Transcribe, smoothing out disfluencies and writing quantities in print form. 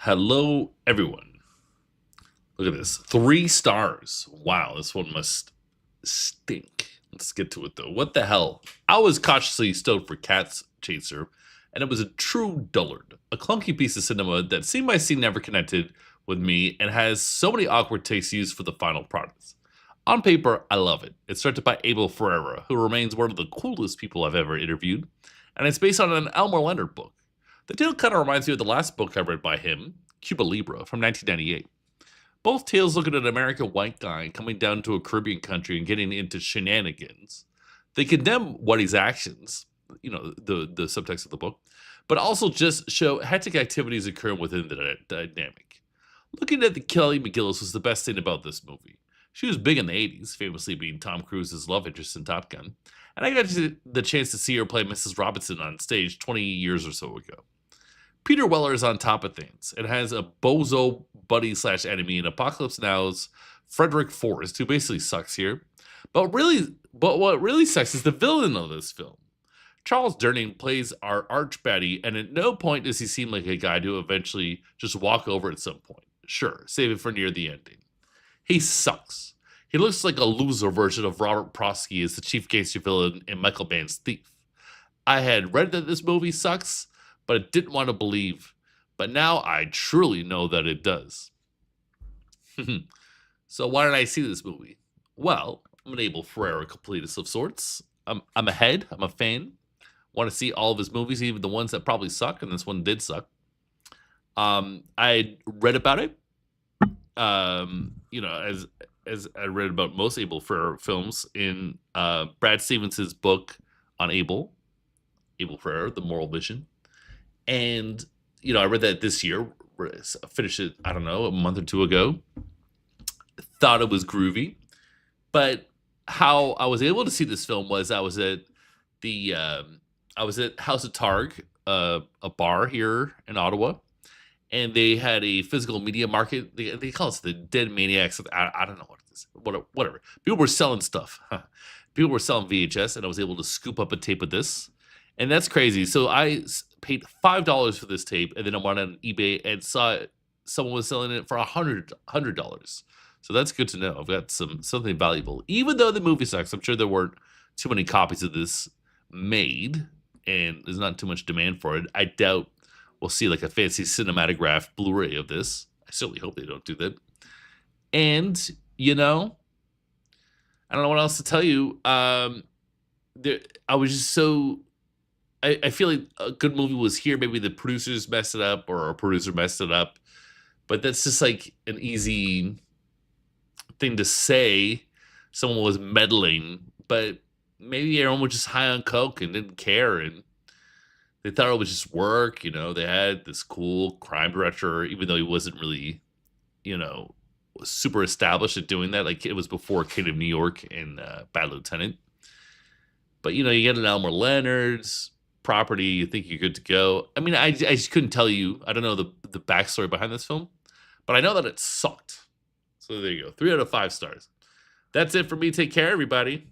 Hello, everyone. Look at this. 3 stars. Wow, this one must stink. Let's get to it, though. What the hell? I was cautiously stoked for Cat's Chaser, and it was a true dullard. A clunky piece of cinema that scene by scene never connected with me and has so many awkward takes used for the final product. On paper, I love it. It's directed by Abel Ferrara, who remains one of the coolest people I've ever interviewed, and it's based on an Elmore Leonard book. The tale kind of reminds me of the last book I read by him, Cuba Libre, from 1998. Both tales look at an American white guy coming down to a Caribbean country and getting into shenanigans. They condemn Woody's actions, the subtext of the book, but also just show hectic activities occurring within the dynamic. Looking at the Kelly McGillis was the best thing about this movie. She was big in the 80s, famously being Tom Cruise's love interest in Top Gun, and I got the chance to see her play Mrs. Robinson on stage 20 years or so ago. Peter Weller is on top of things. It has a bozo buddy/enemy in Apocalypse Now's Frederick Forrest, who basically sucks here. But what really sucks is the villain of this film. Charles Durning plays our arch baddie, and at no point does he seem like a guy to eventually just walk over at some point. Sure, save it for near the ending. He sucks. He looks like a loser version of Robert Prosky as the chief gangster villain in Michael Mann's Thief. I had read that this movie sucks, but I didn't want to believe. But now I truly know that it does. So why did I see this movie? Well, I'm an Abel Ferrara completist of sorts. I'm a head. I'm a fan. Want to see all of his movies, even the ones that probably suck, and this one did suck. I read about it. As I read about most Abel Ferrara films in Brad Stevens' book on Abel Ferrara, The Moral Vision. And, I read that this year, finished it, I don't know, a month or two ago. Thought it was groovy. But how I was able to see this film was I was at House of Targ, a bar here in Ottawa. And they had a physical media market. They call us the Dead Maniacs. I don't know what it is. Whatever. People were selling stuff. People were selling VHS, and I was able to scoop up a tape of this. And that's crazy. So I paid $5 for this tape, and then I went on eBay and saw someone was selling it for $100. So that's good to know. I've got something valuable. Even though the movie sucks, I'm sure there weren't too many copies of this made, and there's not too much demand for it. I doubt we'll see like a fancy cinematograph Blu-ray of this. I certainly hope they don't do that. And, I don't know what else to tell you. I was just so... I feel like a good movie was here. Maybe the producers messed it up or a producer messed it up. But that's just like an easy thing to say. Someone was meddling. But maybe everyone was just high on coke and didn't care. And they thought it was just work. They had this cool crime director, even though he wasn't really, super established at doing that. Like it was before King of New York and Bad Lieutenant. But, you get an Elmore Leonard's property, you think you're good to go. I mean, I just couldn't tell you. I don't know the backstory behind this film, but I know that it sucked. So there you go. 3 out of 5 stars. That's it for me. Take care, everybody.